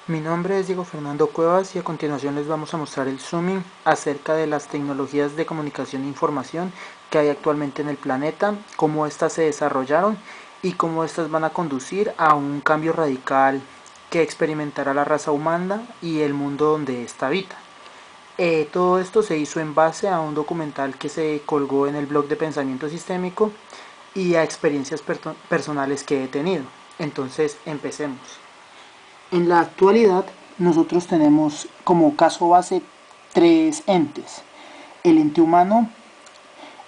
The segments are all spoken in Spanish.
Mi nombre es Diego Fernando Cuevas y a continuación les vamos a mostrar el zooming acerca de las tecnologías de comunicación e información que hay actualmente en el planeta, cómo éstas se desarrollaron y cómo éstas van a conducir a un cambio radical que experimentará la raza humana y el mundo donde ésta habita. Todo esto se hizo en base a un documental que se colgó en el blog de Pensamiento Sistémico y a experiencias personales que he tenido. Entonces, empecemos. En la actualidad, nosotros tenemos como caso base tres entes: el ente humano,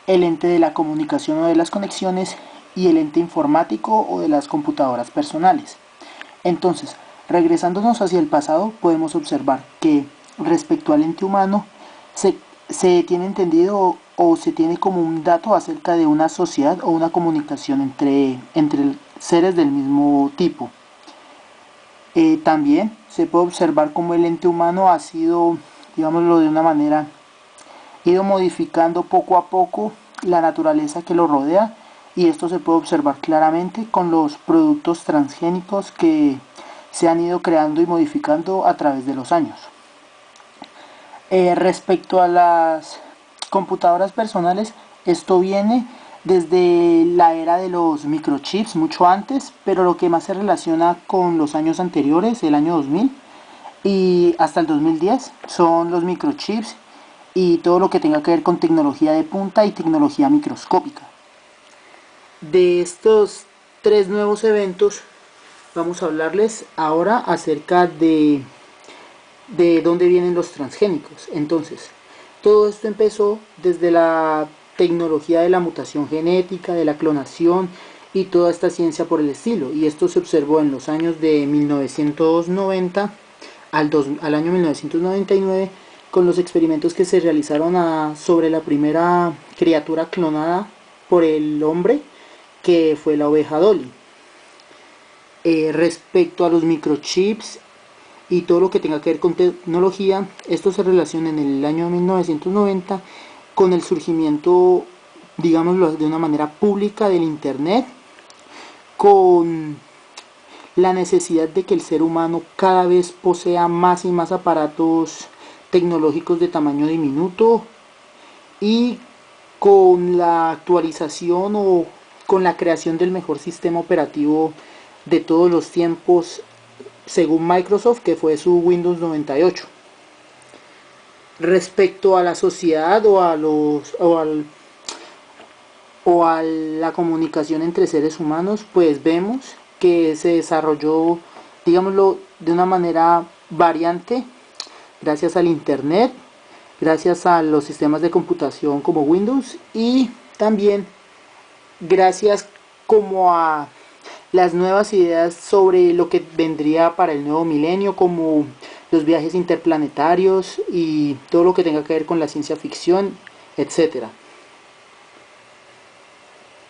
el ente de la comunicación o de las conexiones y el ente informático o de las computadoras personales. Entonces, regresándonos hacia el pasado, podemos observar que respecto al ente humano se, se tiene entendido o se tiene como un dato acerca de una sociedad o una comunicación entre seres del mismo tipo. También se puede observar cómo el ente humano ha sido, digámoslo de una manera, ido modificando poco a poco la naturaleza que lo rodea, y esto se puede observar claramente con los productos transgénicos que se han ido creando y modificando a través de los años. Respecto a las computadoras personales, esto viene desde la era de los microchips, mucho antes, pero lo que más se relaciona con los años anteriores, el año 2000 y hasta el 2010, son los microchips y todo lo que tenga que ver con tecnología de punta y tecnología microscópica. De estos tres nuevos eventos, vamos a hablarles ahora acerca de dónde vienen los transgénicos. Entonces, todo esto empezó desde la tecnología de la mutación genética, de la clonación y toda esta ciencia por el estilo. Y esto se observó en los años de 1990 al año 1999 con los experimentos que se realizaron sobre la primera criatura clonada por el hombre, que fue la oveja Dolly. Respecto a los microchips y todo lo que tenga que ver con tecnología, esto se relaciona en el año 1990 con el surgimiento, digámoslo de una manera pública, del internet, con la necesidad de que el ser humano cada vez posea más y más aparatos tecnológicos de tamaño diminuto, y con la actualización o con la creación del mejor sistema operativo de todos los tiempos según Microsoft, que fue su Windows 98. Respecto a la sociedad o a la comunicación entre seres humanos, pues vemos que se desarrolló, digámoslo, de una manera variante gracias al internet, gracias a los sistemas de computación como Windows, y también gracias como a las nuevas ideas sobre lo que vendría para el nuevo milenio, como los viajes interplanetarios y todo lo que tenga que ver con la ciencia ficción, etcétera.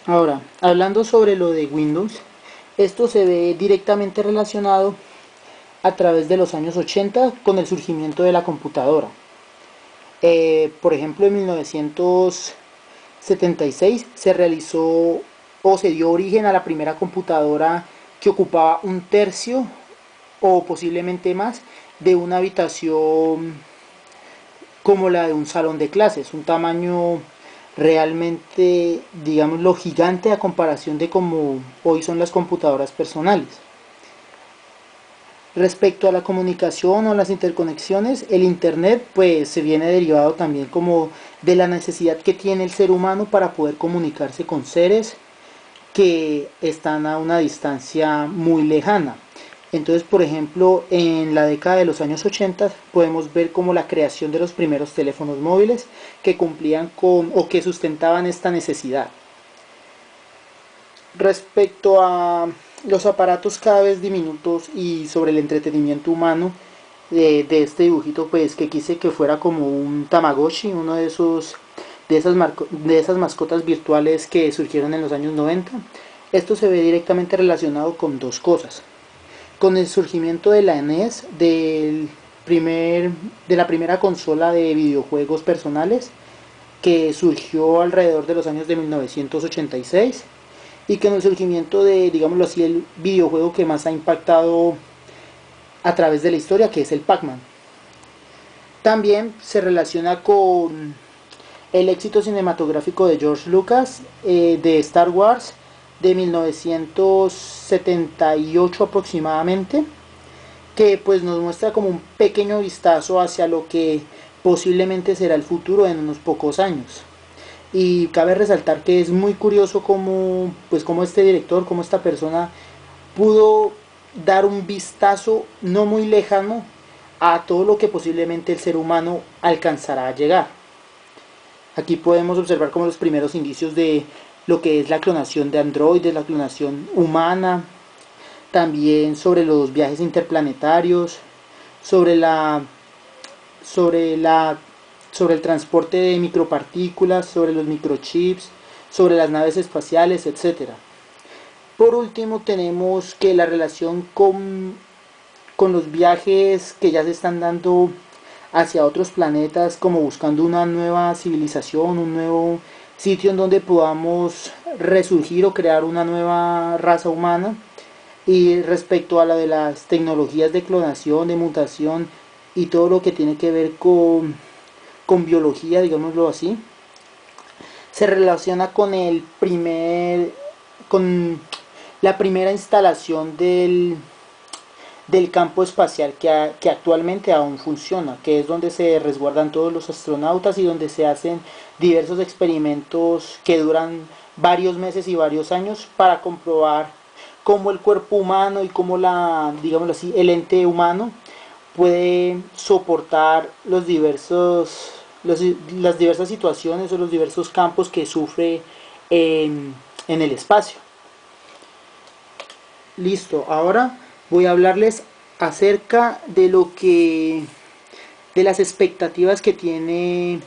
Ahora, hablando sobre lo de Windows, esto se ve directamente relacionado a través de los años 80 con el surgimiento de la computadora. Por ejemplo, en 1976 se realizó o se dio origen a la primera computadora, que ocupaba un tercio o posiblemente más de una habitación como la de un salón de clases, un tamaño realmente, digámoslo, gigante a comparación de como hoy son las computadoras personales. Respecto a la comunicación o las interconexiones, el internet pues se viene derivado también como de la necesidad que tiene el ser humano para poder comunicarse con seres que están a una distancia muy lejana. Entonces, por ejemplo, en la década de los años 80 podemos ver como la creación de los primeros teléfonos móviles que cumplían con o que sustentaban esta necesidad. Respecto a los aparatos cada vez diminutos y sobre el entretenimiento humano, de este dibujito pues que quise que fuera como un Tamagotchi, uno de esos de esas mascotas virtuales que surgieron en los años 90. Esto se ve directamente relacionado con dos cosas: con el surgimiento de la NES, de la primera consola de videojuegos personales, que surgió alrededor de los años de 1986, y con el surgimiento de, digámoslo así, el videojuego que más ha impactado a través de la historia, que es el Pac-Man. También se relaciona con el éxito cinematográfico de George Lucas, de Star Wars, de 1978 aproximadamente, que pues nos muestra como un pequeño vistazo hacia lo que posiblemente será el futuro en unos pocos años. Y cabe resaltar que es muy curioso cómo, pues, cómo este director, cómo esta persona pudo dar un vistazo no muy lejano a todo lo que posiblemente el ser humano alcanzará a llegar. Aquí podemos observar como los primeros indicios de lo que es la clonación de androides, la clonación humana, también sobre los viajes interplanetarios, sobre la sobre la sobre el transporte de micropartículas, sobre los microchips, sobre las naves espaciales, etcétera. Por último tenemos que la relación con los viajes que ya se están dando hacia otros planetas, como buscando una nueva civilización, un nuevo sitio en donde podamos resurgir o crear una nueva raza humana. Y respecto a la de las tecnologías de clonación, de mutación y todo lo que tiene que ver con biología, digámoslo así, se relaciona con la primera instalación del campo espacial que actualmente aún funciona, que es donde se resguardan todos los astronautas y donde se hacen diversos experimentos que duran varios meses y varios años para comprobar cómo el cuerpo humano y cómo digámoslo así, el ente humano puede soportar las diversas situaciones o los diversos campos que sufre en el espacio. Listo, ahora voy a hablarles acerca de de las expectativas que tiene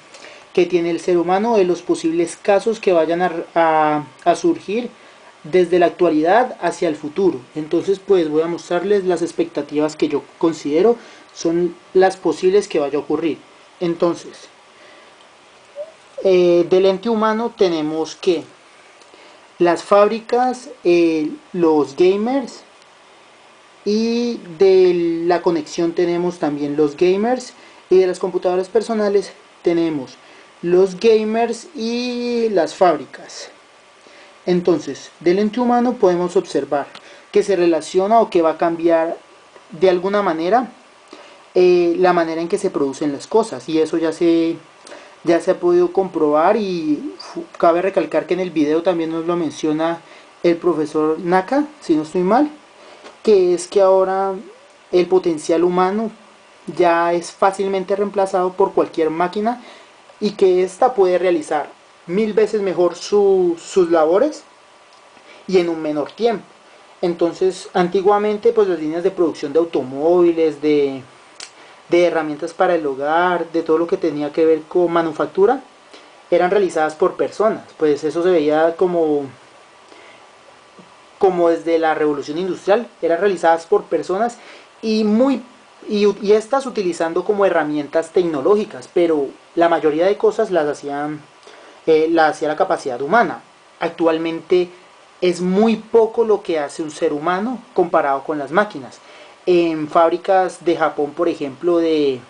el ser humano, de los posibles casos que vayan a surgir desde la actualidad hacia el futuro. Entonces pues voy a mostrarles las expectativas que yo considero son las posibles que vaya a ocurrir. Entonces, del ente humano tenemos que las fábricas, los gamers, y de la conexión tenemos también los gamers, y de las computadoras personales tenemos los gamers y las fábricas. Entonces, del ente humano podemos observar que se relaciona o que va a cambiar de alguna manera la manera en que se producen las cosas, y eso ya se ha podido comprobar, y cabe recalcar que en el video también nos lo menciona el profesor Naka, si no estoy mal, que es que ahora el potencial humano ya es fácilmente reemplazado por cualquier máquina, y que ésta puede realizar 1000 veces mejor sus labores y en un menor tiempo. Entonces, antiguamente pues las líneas de producción de automóviles, de herramientas para el hogar, de todo lo que tenía que ver con manufactura, eran realizadas por personas. Pues eso se veía como desde la revolución industrial, eran realizadas por personas y estas utilizando como herramientas tecnológicas, pero la mayoría de cosas las hacía la capacidad humana. Actualmente es muy poco lo que hace un ser humano comparado con las máquinas. En fábricas de Japón, por ejemplo, de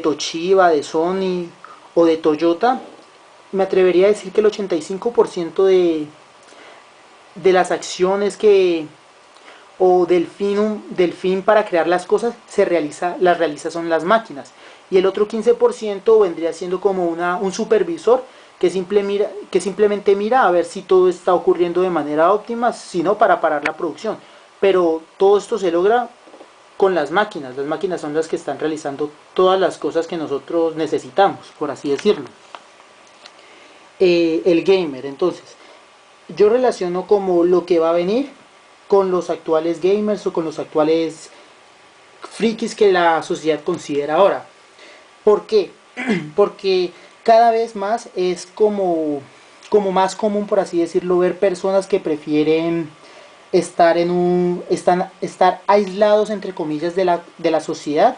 Toshiba, de Sony o de Toyota, me atrevería a decir que el 85% de las acciones o del fin para crear las cosas las realiza son las máquinas, y el otro 15% vendría siendo como un supervisor que simplemente mira a ver si todo está ocurriendo de manera óptima, sino para parar la producción. Pero todo esto se logra con las máquinas son las que están realizando todas las cosas que nosotros necesitamos, por así decirlo. El gamer, entonces, yo relaciono como lo que va a venir con los actuales gamers o con los actuales frikis que la sociedad considera ahora. ¿Por qué? Porque cada vez más es como más común, por así decirlo, ver personas que prefieren estar aislados, entre comillas, de la sociedad,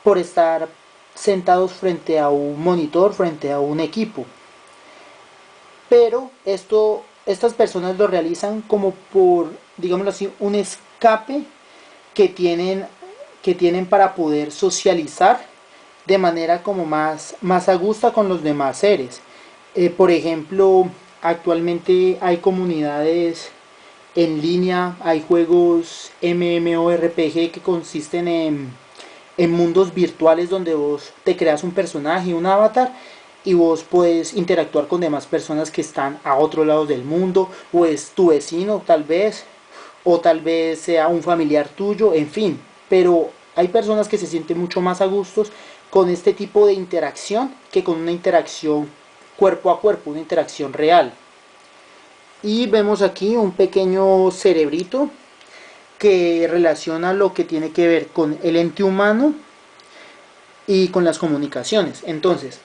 por estar sentados frente a un monitor, frente a un equipo. Pero estas personas lo realizan como por, digámoslo así, un escape que tienen que tienen para poder socializar de manera como más a gusto con los demás seres. Por ejemplo, actualmente hay comunidades en línea, hay juegos MMORPG que consisten en mundos virtuales donde vos te creas un personaje, un avatar, y vos puedes interactuar con demás personas que están a otro lado del mundo, o es tu vecino tal vez, o tal vez sea un familiar tuyo, en fin. Pero hay personas que se sienten mucho más a gustos con este tipo de interacción que con una interacción cuerpo a cuerpo, una interacción real. Y vemos aquí un pequeño cerebrito que relaciona lo que tiene que ver con el ente humano y con las comunicaciones. Entonces,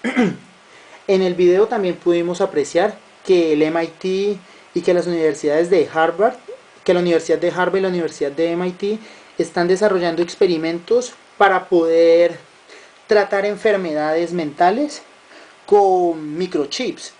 en el video también pudimos apreciar que el MIT y que las universidades de Harvard, que la Universidad de Harvard y la Universidad de MIT están desarrollando experimentos para poder tratar enfermedades mentales con microchips,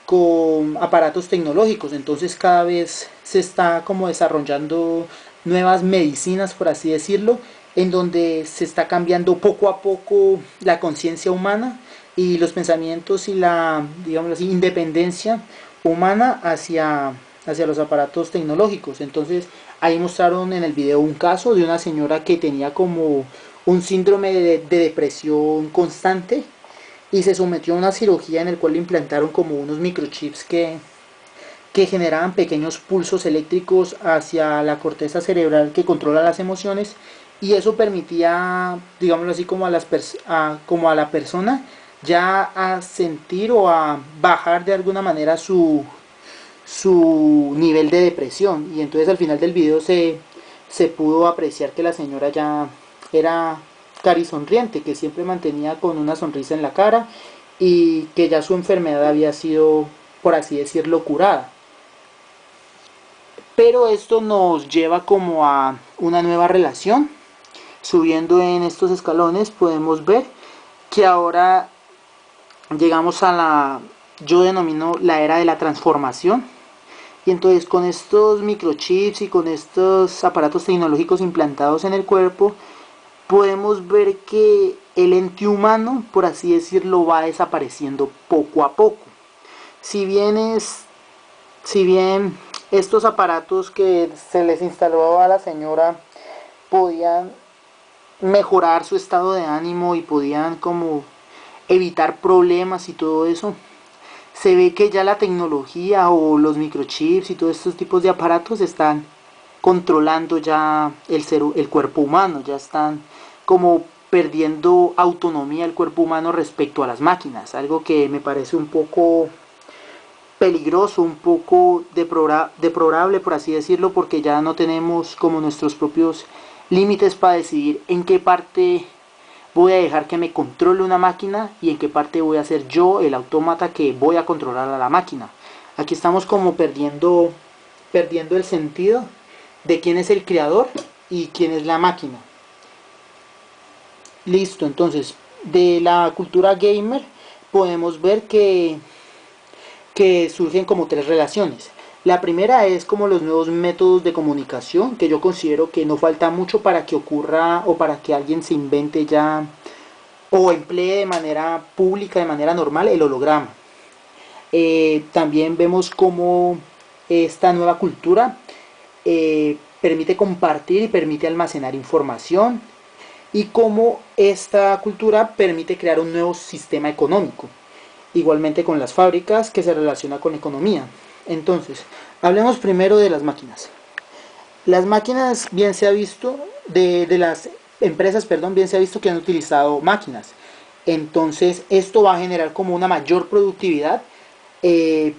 con aparatos tecnológicos. Entonces cada vez se está como desarrollando nuevas medicinas, por así decirlo, en donde se está cambiando poco a poco la conciencia humana y los pensamientos y la, digamos así, independencia humana hacia los aparatos tecnológicos. Entonces ahí mostraron en el video un caso de una señora que tenía como un síndrome de depresión constante y se sometió a una cirugía en el cual le implantaron como unos microchips que generaban pequeños pulsos eléctricos hacia la corteza cerebral que controla las emociones, y eso permitía, digámoslo así, como a la persona ya a sentir o a bajar de alguna manera su nivel de depresión. Y entonces al final del video se pudo apreciar que la señora ya era carisonriente, que siempre mantenía con una sonrisa en la cara y que ya su enfermedad había sido, por así decirlo, curada. Pero esto nos lleva como a una nueva relación. Subiendo en estos escalones podemos ver que ahora llegamos a la, yo denomino la era de la transformación. Y entonces con estos microchips y con estos aparatos tecnológicos implantados en el cuerpo, podemos ver que el ente humano, por así decirlo, va desapareciendo poco a poco. Si bien si bien estos aparatos que se les instaló a la señora podían mejorar su estado de ánimo y podían como evitar problemas y todo eso, se ve que ya la tecnología o los microchips y todos estos tipos de aparatos están controlando ya el cuerpo humano, ya están como perdiendo autonomía el cuerpo humano respecto a las máquinas, algo que me parece un poco peligroso, un poco deplorable, por así decirlo, porque ya no tenemos como nuestros propios límites para decidir en qué parte voy a dejar que me controle una máquina y en qué parte voy a ser yo el autómata que voy a controlar a la máquina. Aquí estamos como perdiendo el sentido de quién es el creador y quién es la máquina. Listo, entonces de la cultura gamer podemos ver que surgen como tres relaciones. La primera es como los nuevos métodos de comunicación, que yo considero que no falta mucho para que ocurra o para que alguien se invente ya o emplee de manera pública, de manera normal, el holograma. También vemos cómo esta nueva cultura permite compartir y permite almacenar información, y cómo esta cultura permite crear un nuevo sistema económico, igualmente con las fábricas, que se relaciona con economía. Entonces, hablemos primero de las máquinas. Las máquinas, bien se ha visto, de las empresas, perdón, bien se ha visto que han utilizado máquinas. Entonces, esto va a generar como una mayor productividad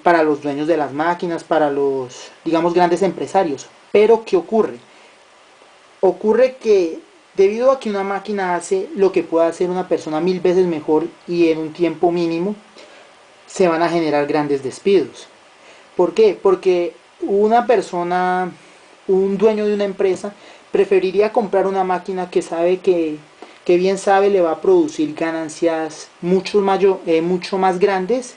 para los dueños de las máquinas, para los, digamos, grandes empresarios. Pero, ¿qué ocurre? Ocurre que debido a que una máquina hace lo que puede hacer una persona 1000 veces mejor y en un tiempo mínimo, se van a generar grandes despidos. ¿Por qué? Porque una persona, un dueño de una empresa, preferiría comprar una máquina que sabe que bien sabe le va a producir ganancias mucho más grandes,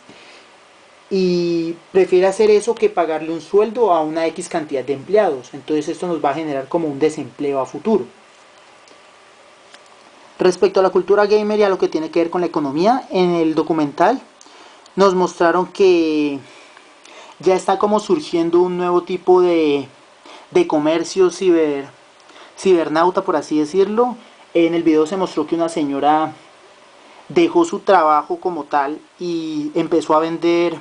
y prefiere hacer eso que pagarle un sueldo a una X cantidad de empleados. Entonces esto nos va a generar como un desempleo a futuro. Respecto a la cultura gamer y a lo que tiene que ver con la economía, en el documental nos mostraron que ya está como surgiendo un nuevo tipo de comercio cibernauta, por así decirlo. En el video se mostró que una señora dejó su trabajo como tal y empezó a vender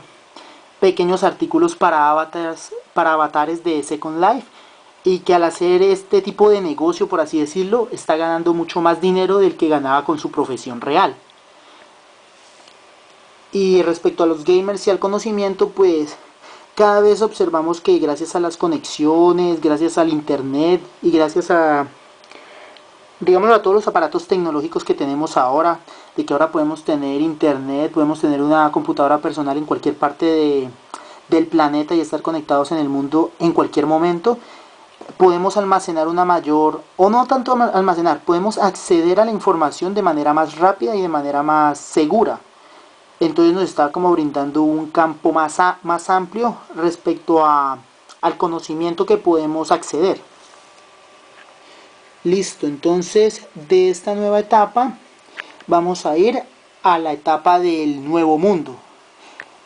pequeños artículos para avatares de Second Life, y que al hacer este tipo de negocio, por así decirlo, está ganando mucho más dinero del que ganaba con su profesión real. Y respecto a los gamers y al conocimiento, pues cada vez observamos que gracias a las conexiones, gracias al internet y gracias a, digámoslo, a todos los aparatos tecnológicos que tenemos ahora, de que ahora podemos tener internet, podemos tener una computadora personal en cualquier parte del planeta y estar conectados en el mundo en cualquier momento, podemos almacenar una mayor, o no tanto almacenar, podemos acceder a la información de manera más rápida y de manera más segura. Entonces nos está como brindando un campo más amplio respecto al conocimiento que podemos acceder. Listo, entonces de esta nueva etapa vamos a ir a la etapa del nuevo mundo.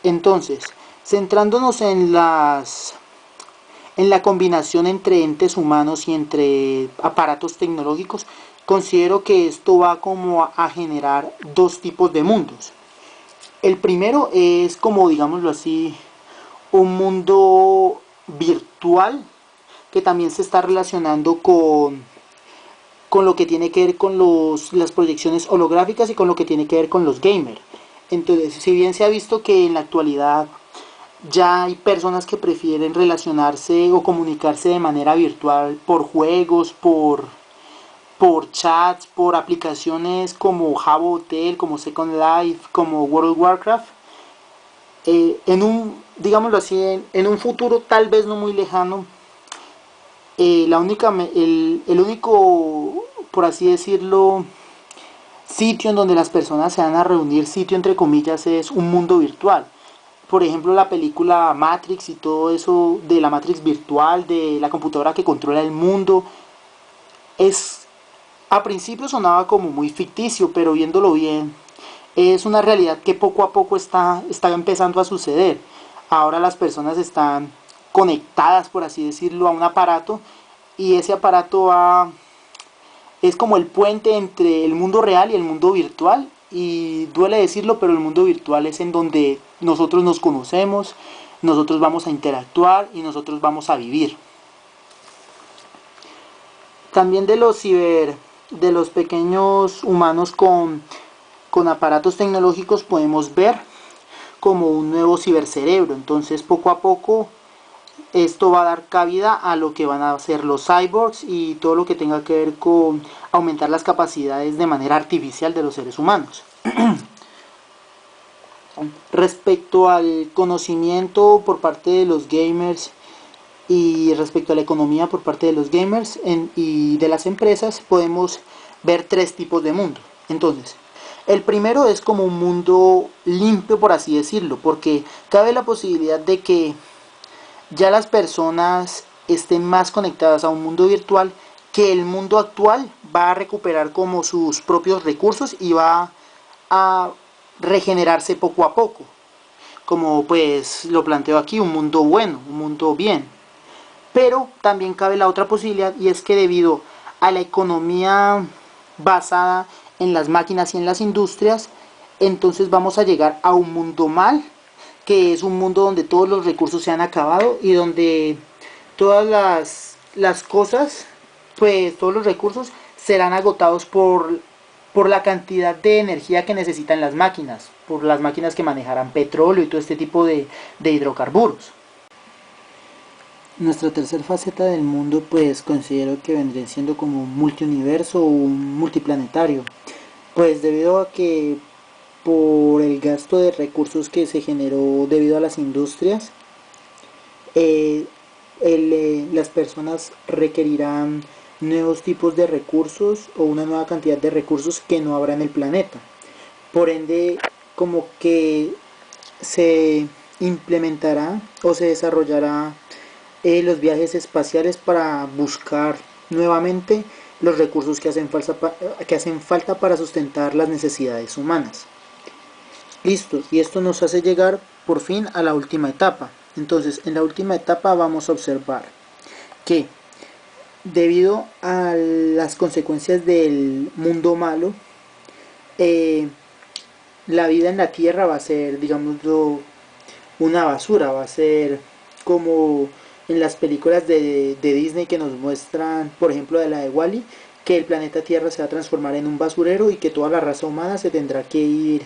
Entonces, centrándonos en la combinación entre entes humanos y entre aparatos tecnológicos, considero que esto va como a generar dos tipos de mundos. El primero es, como digámoslo así, un mundo virtual que también se está relacionando con lo que tiene que ver con las proyecciones holográficas y con lo que tiene que ver con los gamers. Entonces, si bien se ha visto que en la actualidad ya hay personas que prefieren relacionarse o comunicarse de manera virtual por juegos, por chats, por aplicaciones como Habbo Hotel, como Second Life, como World of Warcraft, digámoslo así, en un futuro tal vez no muy lejano, el único, por así decirlo, sitio en donde las personas se van a reunir, sitio entre comillas, es un mundo virtual. Por ejemplo, la película Matrix y todo eso de la Matrix virtual, de la computadora que controla el mundo, a principio sonaba como muy ficticio, pero viéndolo bien, es una realidad que poco a poco está empezando a suceder. Ahora las personas están conectadas, por así decirlo, a un aparato, y ese aparato es como el puente entre el mundo real y el mundo virtual. Y duele decirlo, pero el mundo virtual es en donde nosotros nos conocemos, nosotros vamos a interactuar y nosotros vamos a vivir. También de los pequeños humanos con aparatos tecnológicos podemos ver como un nuevo cibercerebro. Entonces poco a poco esto va a dar cabida a lo que van a ser los cyborgs y todo lo que tenga que ver con aumentar las capacidades de manera artificial de los seres humanos. Respecto al conocimiento por parte de los gamers y respecto a la economía por parte de los gamers y de las empresas, podemos ver tres tipos de mundo. Entonces, el primero es como un mundo limpio, por así decirlo, porque cabe la posibilidad de que ya las personas estén más conectadas a un mundo virtual, que el mundo actual va a recuperar como sus propios recursos y va a regenerarse poco a poco, como pues lo planteo aquí, un mundo bueno, un mundo bien. Pero también cabe la otra posibilidad, y es que debido a la economía basada en las máquinas y en las industrias, entonces vamos a llegar a un mundo mal, que es un mundo donde todos los recursos se han acabado y donde todas las cosas, pues todos los recursos serán agotados por la cantidad de energía que necesitan las máquinas, por las máquinas que manejarán petróleo y todo este tipo de hidrocarburos. Nuestra tercera faceta del mundo, pues considero que vendría siendo como un multiuniverso o un multiplanetario, pues debido a que por el gasto de recursos que se generó debido a las industrias, las personas requerirán nuevos tipos de recursos o una nueva cantidad de recursos que no habrá en el planeta. Por ende, como que se implementará o se desarrollará los viajes espaciales para buscar nuevamente los recursos que hacen falta para sustentar las necesidades humanas. Listo, y esto nos hace llegar por fin a la última etapa. Entonces, en la última etapa vamos a observar que debido a las consecuencias del mundo malo, la vida en la Tierra va a ser, digámoslo, una basura, va a ser como en las películas de Disney que nos muestran, por ejemplo, de la de Wall-E, que el planeta Tierra se va a transformar en un basurero y que toda la raza humana se tendrá que ir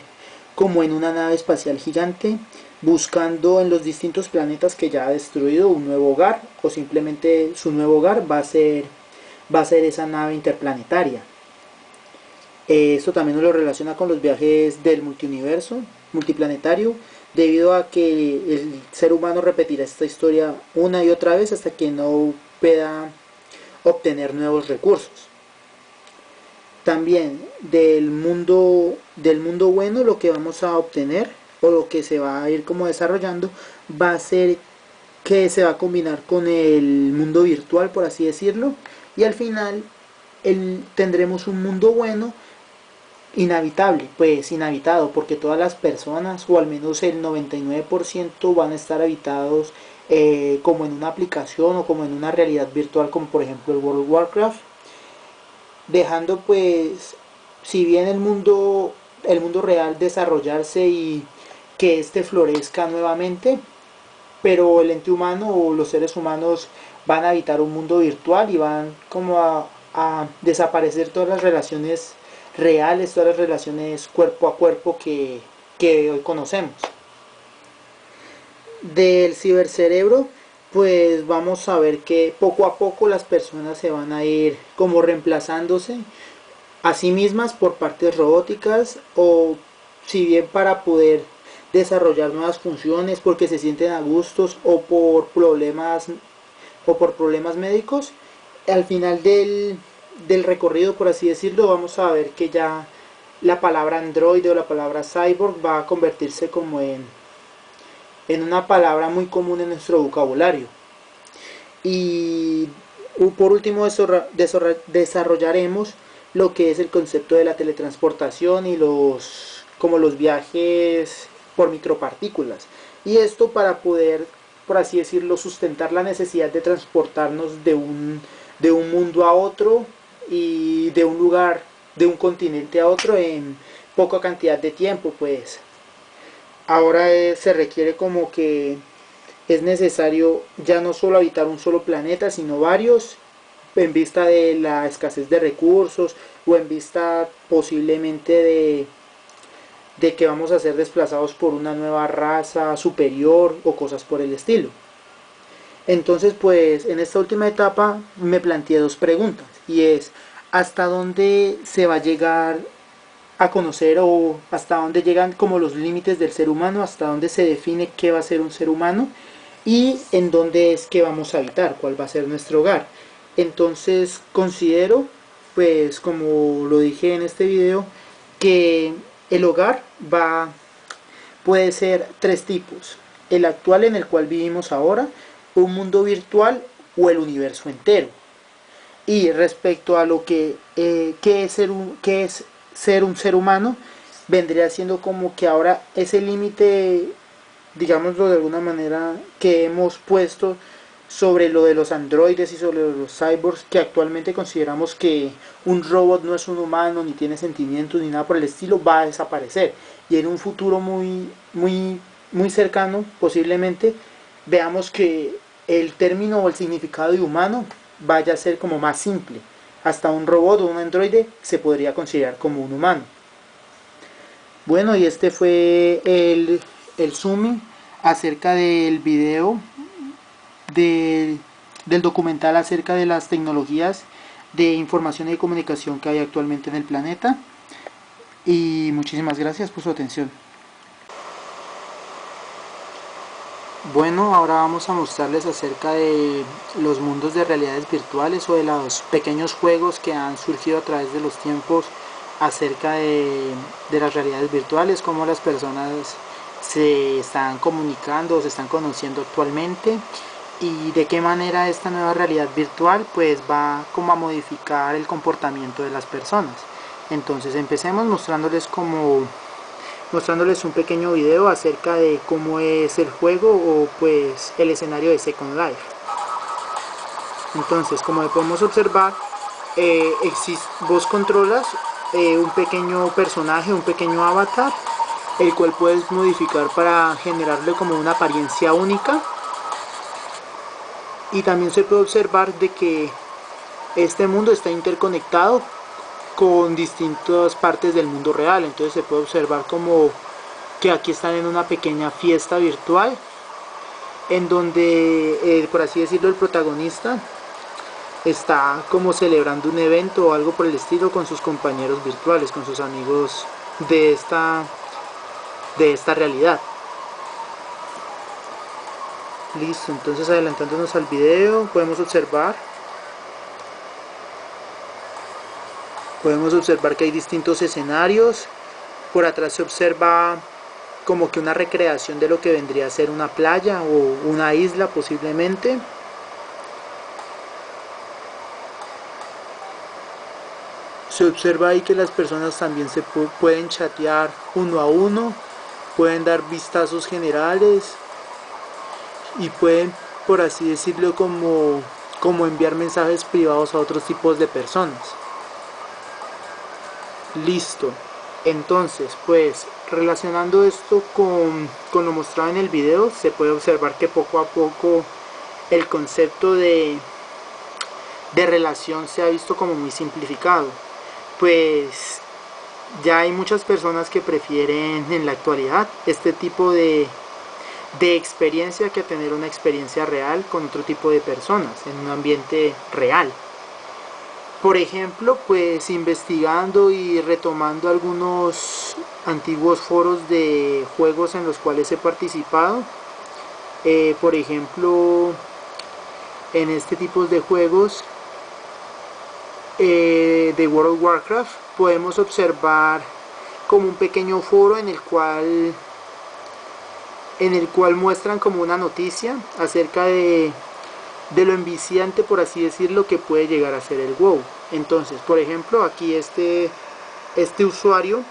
como en una nave espacial gigante, buscando en los distintos planetas que ya ha destruido un nuevo hogar, o simplemente su nuevo hogar va a ser esa nave interplanetaria. Esto también nos lo relaciona con los viajes del multiuniverso, multiplanetario, debido a que el ser humano repetirá esta historia una y otra vez hasta que no pueda obtener nuevos recursos. También del mundo bueno, lo que vamos a obtener o lo que se va a ir como desarrollando va a ser que se va a combinar con el mundo virtual, por así decirlo, y al final tendremos un mundo bueno inhabitable, pues inhabitado, porque todas las personas, o al menos el 99%, van a estar habitados como en una aplicación o como en una realidad virtual, como por ejemplo el World of Warcraft, dejando pues, si bien el mundo real desarrollarse y que éste florezca nuevamente, pero el ente humano o los seres humanos van a habitar un mundo virtual y van como a desaparecer todas las relaciones reales, todas las relaciones cuerpo a cuerpo que hoy conocemos. Del cibercerebro, pues vamos a ver que poco a poco las personas se van a ir como reemplazándose a sí mismas por partes robóticas, o si bien para poder desarrollar nuevas funciones porque se sienten a gustos o por problemas médicos. Al final del recorrido, por así decirlo, vamos a ver que ya la palabra androide o la palabra cyborg va a convertirse como en una palabra muy común en nuestro vocabulario. Y por último desarrollaremos lo que es el concepto de la teletransportación y como los viajes por micropartículas. Y esto para poder, por así decirlo, sustentar la necesidad de transportarnos de un mundo a otro y de un lugar, de un continente a otro en poca cantidad de tiempo. Pues ahora se requiere como que es necesario ya no solo habitar un solo planeta, sino varios, en vista de la escasez de recursos o en vista posiblemente de que vamos a ser desplazados por una nueva raza superior o cosas por el estilo. Entonces, pues en esta última etapa me planteé dos preguntas, y es ¿hasta dónde se va a llegar a conocer, o hasta dónde llegan como los límites del ser humano, hasta dónde se define qué va a ser un ser humano y en dónde es que vamos a habitar, cuál va a ser nuestro hogar? Entonces considero, pues como lo dije en este video, que el hogar puede ser tres tipos: el actual en el cual vivimos ahora, un mundo virtual o el universo entero. Y respecto a lo que qué es ser un ser humano, vendría siendo como que ahora ese límite, digámoslo de alguna manera, que hemos puesto sobre lo de los androides y sobre los cyborgs, que actualmente consideramos que un robot no es un humano, ni tiene sentimientos, ni nada por el estilo, va a desaparecer. Y en un futuro muy cercano, posiblemente, veamos que el término o el significado de humano vaya a ser como más simple. Hasta un robot o un androide se podría considerar como un humano. Bueno, y este fue el zooming acerca del video del documental acerca de las tecnologías de información y comunicación que hay actualmente en el planeta. Y muchísimas gracias por su atención. Bueno, ahora vamos a mostrarles acerca de los mundos de realidades virtuales, o de los pequeños juegos que han surgido a través de los tiempos acerca de las realidades virtuales, cómo las personas se están comunicando o se están conociendo actualmente, y de qué manera esta nueva realidad virtual pues va como a modificar el comportamiento de las personas. Entonces empecemos mostrándoles un pequeño video acerca de cómo es el juego o pues el escenario de Second Life. Entonces, como podemos observar, vos controlas un pequeño personaje, un pequeño avatar, el cual puedes modificar para generarle como una apariencia única. Y también se puede observar de que este mundo está interconectado con distintas partes del mundo real. Entonces se puede observar como que aquí están en una pequeña fiesta virtual, en donde, por así decirlo, el protagonista está como celebrando un evento o algo por el estilo con sus compañeros virtuales, con sus amigos de esta realidad. Listo, entonces adelantándonos al video, podemos observar que hay distintos escenarios. Por atrás se observa como que una recreación de lo que vendría a ser una playa o una isla posiblemente. Se observa ahí que las personas también se pueden chatear uno a uno, pueden dar vistazos generales y pueden, por así decirlo, como enviar mensajes privados a otros tipos de personas. Listo. Entonces, pues relacionando esto con lo mostrado en el video, se puede observar que poco a poco el concepto de relación se ha visto como muy simplificado. Pues ya hay muchas personas que prefieren en la actualidad este tipo de experiencia que tener una experiencia real con otro tipo de personas en un ambiente real. Por ejemplo, pues investigando y retomando algunos antiguos foros de juegos en los cuales he participado, por ejemplo, en este tipo de juegos de World of Warcraft, podemos observar como un pequeño foro en el cual muestran como una noticia acerca de lo enviciante, por así decirlo, que puede llegar a ser el WoW. Entonces, por ejemplo, aquí este usuario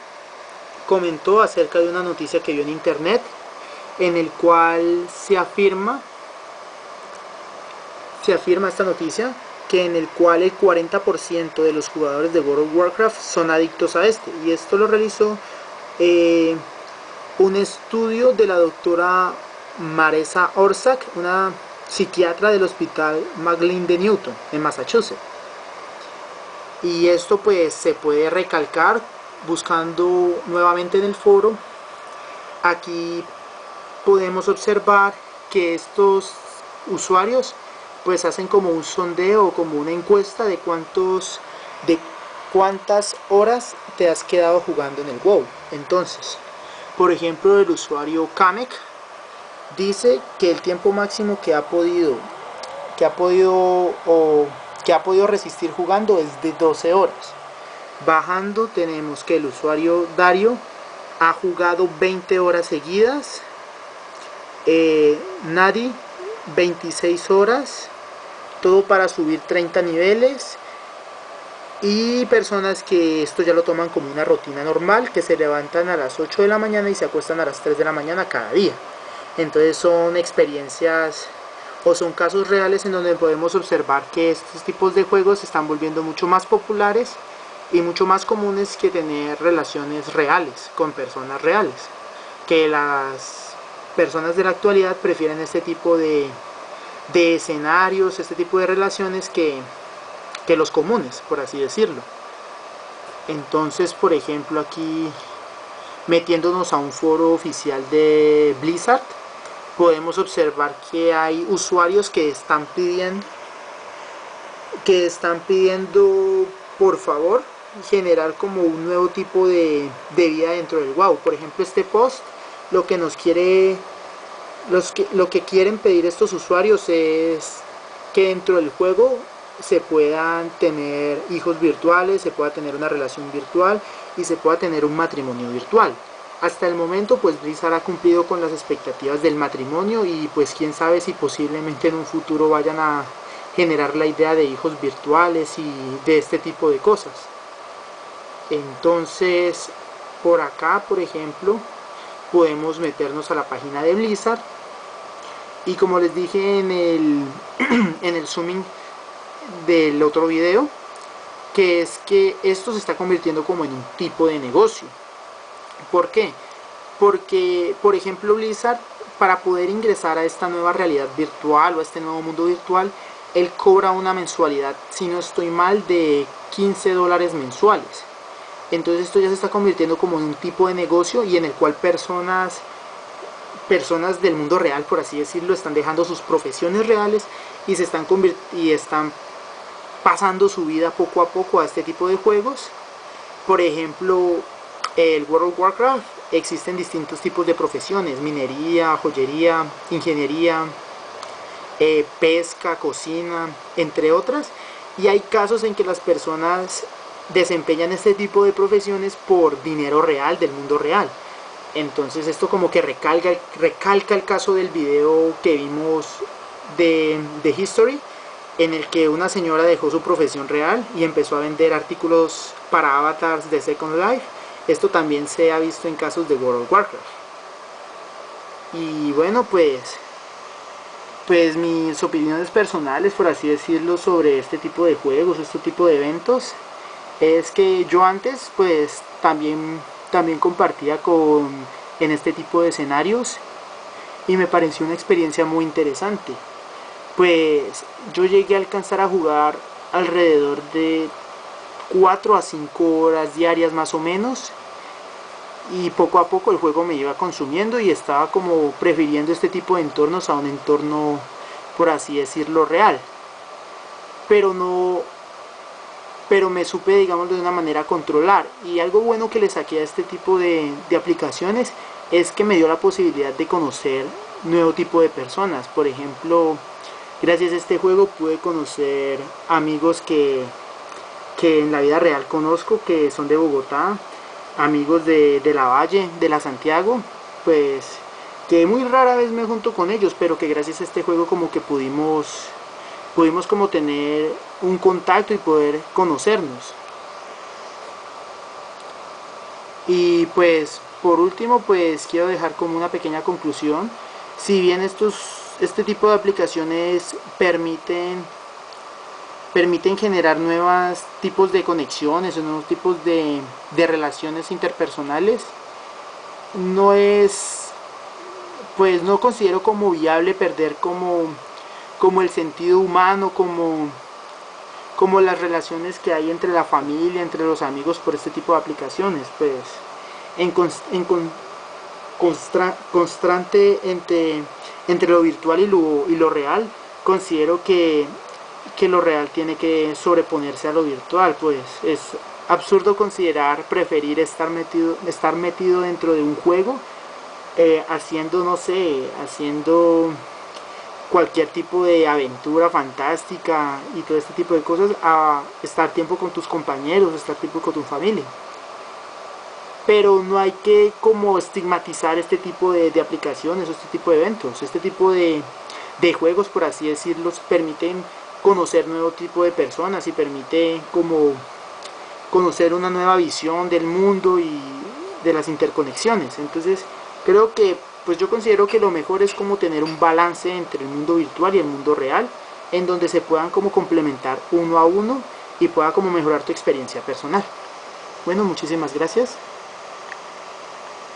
comentó acerca de una noticia que vio en internet, en el cual se afirma esta noticia, que en el cual el 40% de los jugadores de World of Warcraft son adictos a este, y esto lo realizó un estudio de la doctora Maresa Orsak, una psiquiatra del hospital McLean de Newton en Massachusetts. Y esto pues se puede recalcar buscando nuevamente en el foro. Aquí podemos observar que estos usuarios pues hacen como un sondeo, como una encuesta de cuántas horas te has quedado jugando en el WoW. Entonces, por ejemplo, el usuario Kamek dice que el tiempo máximo que ha podido resistir jugando es de 12 horas. Bajando tenemos que el usuario Dario ha jugado 20 horas seguidas, Nadi 26 horas, todo para subir 30 niveles, y personas que esto ya lo toman como una rutina normal, que se levantan a las 8 de la mañana y se acuestan a las 3 de la mañana cada día. Entonces son experiencias o son casos reales en donde podemos observar que estos tipos de juegos se están volviendo mucho más populares y mucho más comunes que tener relaciones reales con personas reales, que las personas de la actualidad prefieren este tipo de escenarios, este tipo de relaciones que los comunes, por así decirlo. Entonces, por ejemplo, aquí metiéndonos a un foro oficial de Blizzard, podemos observar que hay usuarios que están pidiendo por favor generar como un nuevo tipo de vida dentro del WoW. Por ejemplo, este post lo que quieren pedir estos usuarios es que dentro del juego se puedan tener hijos virtuales, se pueda tener una relación virtual y se pueda tener un matrimonio virtual. hasta el momento pues Blizzard ha cumplido con las expectativas del matrimonio y pues quién sabe si posiblemente en un futuro vayan a generar la idea de hijos virtuales y de este tipo de cosas. Entonces por acá, por ejemplo, podemos meternos a la página de Blizzard y como les dije en el zooming del otro video, que es que esto se está convirtiendo como en un tipo de negocio. ¿Por qué? Porque, por ejemplo, Blizzard, para poder ingresar a esta nueva realidad virtual o a este nuevo mundo virtual, él cobra una mensualidad, si no estoy mal, de $15 mensuales. Entonces esto ya se está convirtiendo como en un tipo de negocio y en el cual personas del mundo real, por así decirlo, están dejando sus profesiones reales y están pasando su vida poco a poco a este tipo de juegos. Por ejemplo, el World of Warcraft, existen distintos tipos de profesiones: minería, joyería, ingeniería, pesca, cocina, entre otras, y hay casos en que las personas desempeñan este tipo de profesiones por dinero real del mundo real. Entonces esto como que recalca el caso del video que vimos de History, en el que una señora dejó su profesión real y empezó a vender artículos para avatars de Second Life. Esto también se ha visto en casos de World of Warcraft. Y bueno, pues mis opiniones personales, por así decirlo, sobre este tipo de juegos, este tipo de eventos, es que yo antes pues también compartía en este tipo de escenarios y me pareció una experiencia muy interesante. Pues yo llegué a alcanzar a jugar alrededor de 4 a 5 horas diarias más o menos, y poco a poco el juego me iba consumiendo y estaba como prefiriendo este tipo de entornos a un entorno, por así decirlo, real. Pero me supe, digamos, de una manera controlar. Y algo bueno que le saqué a este tipo de aplicaciones es que me dio la posibilidad de conocer nuevo tipo de personas. Por ejemplo, gracias a este juego pude conocer amigos que en la vida real conozco, que son de Bogotá, amigos de la Valle, de la Santiago, pues que muy rara vez me junto con ellos, pero que gracias a este juego como que pudimos como tener un contacto y poder conocernos. Y pues por último pues quiero dejar como una pequeña conclusión. Si bien este tipo de aplicaciones permiten generar nuevos tipos de conexiones o nuevos tipos de relaciones interpersonales, no considero como viable perder como el sentido humano, como las relaciones que hay entre la familia, entre los amigos, por este tipo de aplicaciones. Pues constante entre lo virtual y lo real, considero que lo real tiene que sobreponerse a lo virtual. Pues es absurdo preferir estar metido dentro de un juego, haciendo cualquier tipo de aventura fantástica y todo este tipo de cosas, a estar tiempo con tus compañeros, estar tiempo con tu familia. Pero no hay que como estigmatizar este tipo de aplicaciones, este tipo de eventos. Este tipo de juegos, por así decirlo, permiten conocer nuevo tipo de personas y permite como conocer una nueva visión del mundo y de las interconexiones. Entonces creo que pues yo considero que lo mejor es como tener un balance entre el mundo virtual y el mundo real, en donde se puedan como complementar uno a uno y pueda como mejorar tu experiencia personal. Bueno, muchísimas gracias.